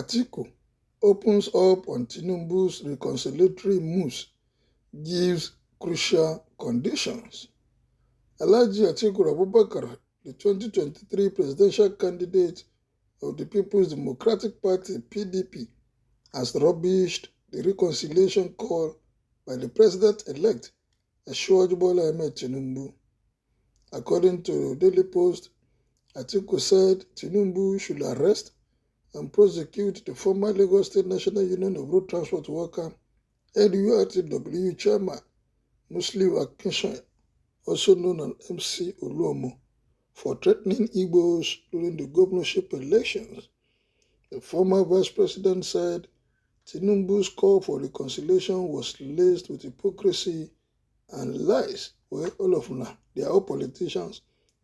Atiku opens up on Tinubu's reconciliatory moves, gives crucial conditions. Alhaji Atiku Abubakar, the 2023 presidential candidate of the People's Democratic Party (PDP), has rubbished the reconciliation call by the president-elect Asiwaju Bola Ahmed Tinubu. According to Daily Post, Atiku said Tinubu should arrest and prosecute the former Lagos State National Union of Road Transport Workers (LURTW) chairman Muslim Akinsanya, also known as MC Oluomo, for threatening Igbos during the governorship elections. The former vice president said Tinubu's call for reconciliation was laced with hypocrisy and lies. Well, all of them, they are all politicians.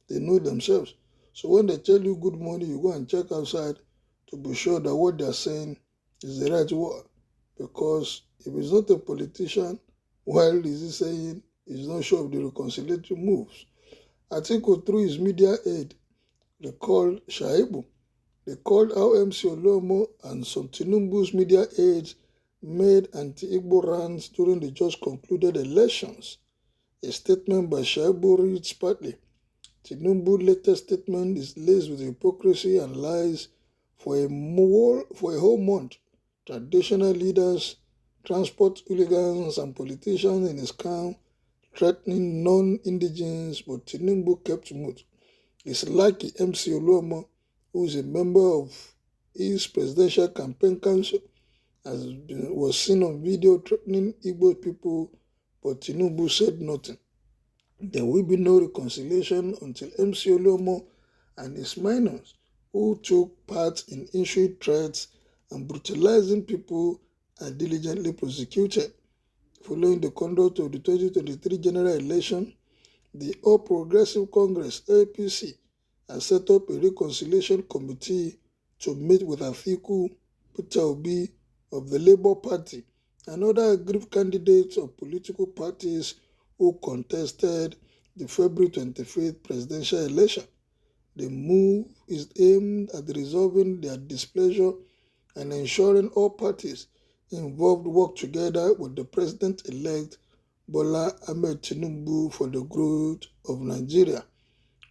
They know themselves. So when they tell you good morning, you go and check outside to be sure that what they are saying is the right word. Because if it's not a politician, while is he saying he's not sure of the reconciliatory moves? Atiku, through his media aide, they called Shaibu. They called how MC Oluomo and some Tinubu's media aides made anti-Igbo rants during the just concluded elections. A statement by Shaibu reads partly, Tinubu's latest statement is laced with hypocrisy and lies. For a whole month, traditional leaders, transport hooligans, and politicians in his camp threatening non-indigens, but Tinubu kept mute. It's like MC Oluomo, who is a member of his presidential campaign council, was seen on video threatening Igbo people, but Tinubu said nothing. There will be no reconciliation until MC Oluomo and his minors, who took part in issuing threats and brutalizing people, are diligently prosecuted. Following the conduct of the 2023 general election, the All Progressive Congress (APC) has set up a reconciliation committee to meet with Atiku, Peter Obi of the Labour Party, and other aggrieved candidates of political parties who contested the February 25th presidential election. The move is aimed at resolving their displeasure and ensuring all parties involved work together with the president-elect Bola Ahmed Tinubu for the growth of Nigeria.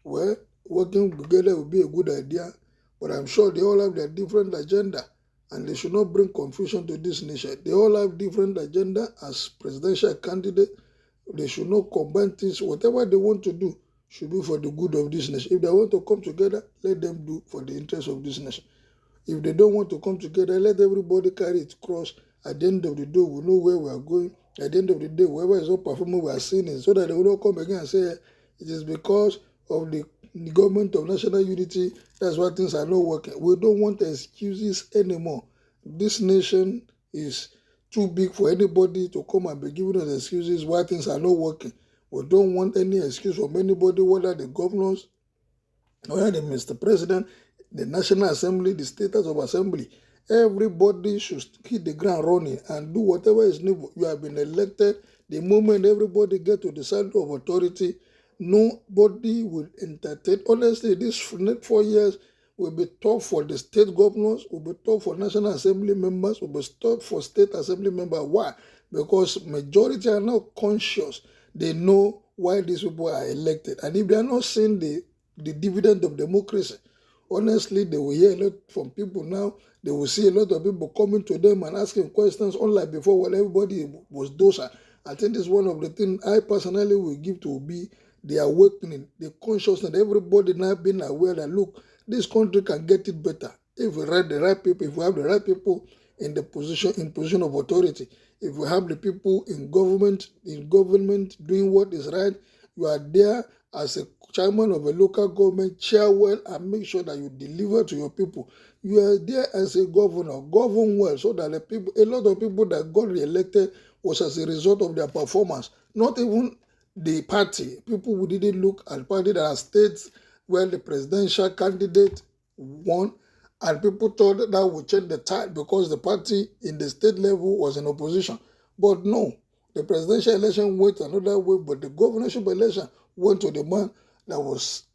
Well, working together will be a good idea, but I'm sure they all have their different agenda, and they should not bring confusion to this nation. They all have different agenda as presidential candidate. They should not combine things. Whatever they want to do should be for the good of this nation. If they want to come together, let them do for the interest of this nation. If they don't want to come together, let everybody carry its cross. At the end of the day, we know where we are going. At the end of the day, whoever is not performing, we are seeing it, so that they will not come again and say it is because of the government of national unity, that's why things are not working. We don't want excuses anymore. This nation is too big for anybody to come and be giving us excuses why things are not working. We don't want any excuse from anybody, whether the governors, whether the Mr. President, the National Assembly, the Status of Assembly. Everybody should hit the ground running and do whatever is needed. You have been elected. The moment everybody get to the side of authority, nobody will entertain. Honestly, this 4 years will be tough for the state governors, will be tough for National Assembly members, will be tough for state assembly members. Why? Because majority are not conscious. They know why these people are elected. And if they are not seeing the dividend of democracy, honestly, they will hear a lot from people now. They will see a lot of people coming to them and asking questions, unlike before when everybody was docile. I think this is one of the things I personally will give to Obi, the awakening, the consciousness, everybody now being aware that, look, this country can get it better if we have the right people, if we have the right people in position of authority, if we have the people in government doing what is right. You are there as a chairman of a local government, chair well and make sure that you deliver to your people. You are there as a governor, govern well, so that a lot of people that got re-elected was as a result of their performance. Not even the party. People who didn't look at party that are states where the presidential candidate won, and people thought that would change the tide because the party in the state level was in opposition. But no, the presidential election went another way, but the governorship election went to the man that was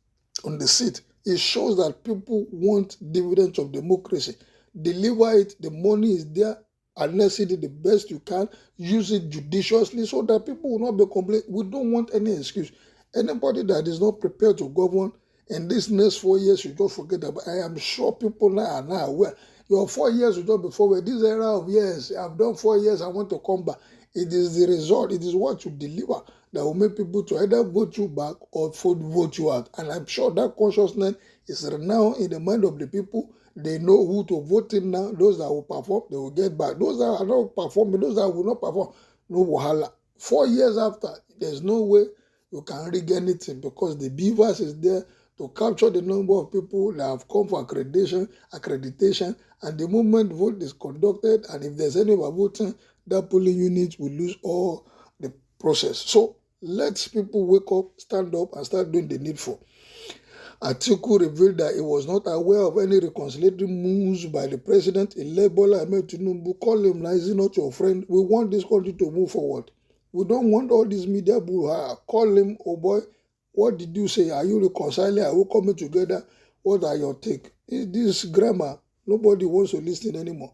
on the seat. It shows that people want dividends of democracy. deliver it. The money is there. Harness it the best you can. Use it judiciously so that people will not be complaining. We don't want any excuse. Anybody that is not prepared to govern in this next 4 years, you just forget about. I am sure people now are now aware. Your 4 years will just be forward. This era of years, I've done 4 years, I want to come back. It is the result, it is what you deliver that will make people to either vote you back or vote you out. And I'm sure that consciousness is now in the mind of the people. They know who to vote in now. Those that will perform, they will get back. Those that are not performing, those that will not perform, no wahala. 4 years after, there's no way you can rig anything because the beavers is there to capture the number of people that have come for accreditation, and the moment vote is conducted, and if there's any voting, that polling unit will lose all the process. So let people wake up, stand up, and start doing the needful. Atiku revealed that he was not aware of any reconciliatory moves by the president-elect Bola Ahmed Tinubu. Call him now, is he not your friend? We want this country to move forward. We don't want all this media bull. Call him, oh boy, what did you say? Are you reconciling? Are we coming together? What are your take? This grammar, nobody wants to listen anymore.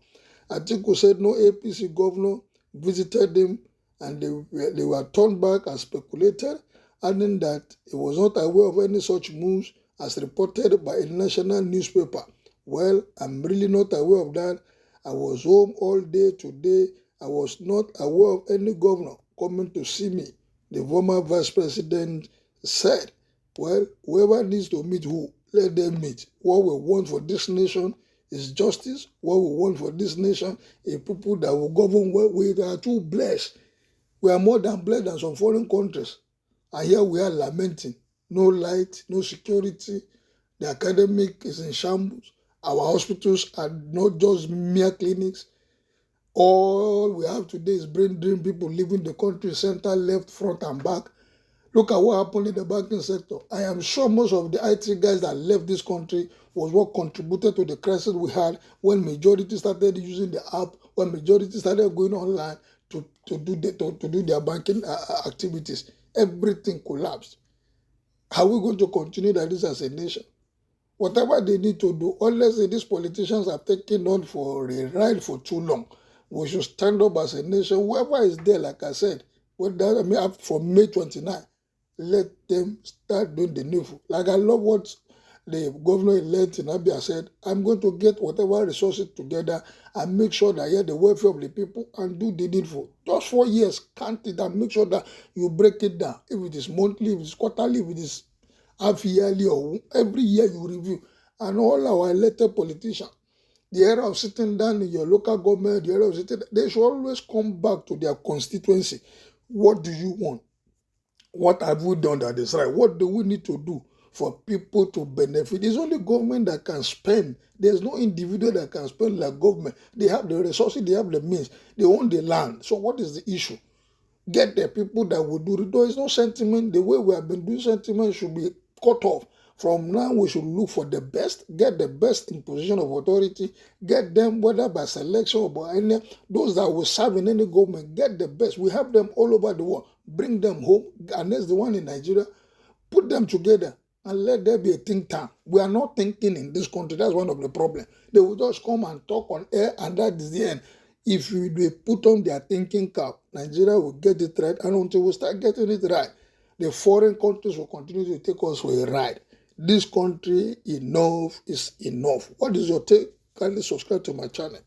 Atiku said no APC governor visited him and they were turned back and speculated, adding that he was not aware of any such moves as reported by a national newspaper. Well, I'm really not aware of that. I was home all day today. I was not aware of any governor coming to see me. The former vice president said, well, whoever needs to meet who, let them meet. What we want for this nation is justice. What we want for this nation is people that will govern well. We are too blessed. We are more than blessed than some foreign countries. And here we are lamenting. No light, no security. The academic is in shambles. Our hospitals are not just mere clinics. All we have today is brain drain people leaving the country, center, left, front, and back. Look at what happened in the banking sector. I am sure most of the IT guys that left this country was what contributed to the crisis we had when majority started using the app, when majority started going online to do their banking activities. Everything collapsed. How are we going to continue like this as a nation? Whatever they need to do, unless these politicians are taking on for a ride for too long, we should stand up as a nation. Whoever is there, like I said, from May 29, let them start doing the needful. Like I love what the governor-elect in Abia said, I'm going to get whatever resources together and make sure that I hear the welfare of the people and do the needful. Just 4 years, count it and make sure that you break it down. If it is monthly, if it is quarterly, if it is half-yearly, or every year you review. And all our elected politicians, the era of sitting down in your local government, the era of sitting, they should always come back to their constituency. What do you want? What have we done that is right? What do we need to do for people to benefit? It's only government that can spend. There's no individual that can spend like government. They have the resources, they have the means, they own the land. So what is the issue? Get the people that will do it. There is no sentiment. The way we have been doing sentiment should be cut off. From now, we should look for the best, get the best in position of authority, get them, whether by selection or by any, those that will serve in any government, get the best. We have them all over the world. Bring them home, and that's the one in Nigeria. Put them together and let there be a think tank. We are not thinking in this country. That's one of the problems. They will just come and talk on air, and that is the end. If they put on their thinking cap, Nigeria will get it right, and until we start getting it right, the foreign countries will continue to take us for a ride. This country, enough is enough. What is your take? Kindly subscribe to my channel.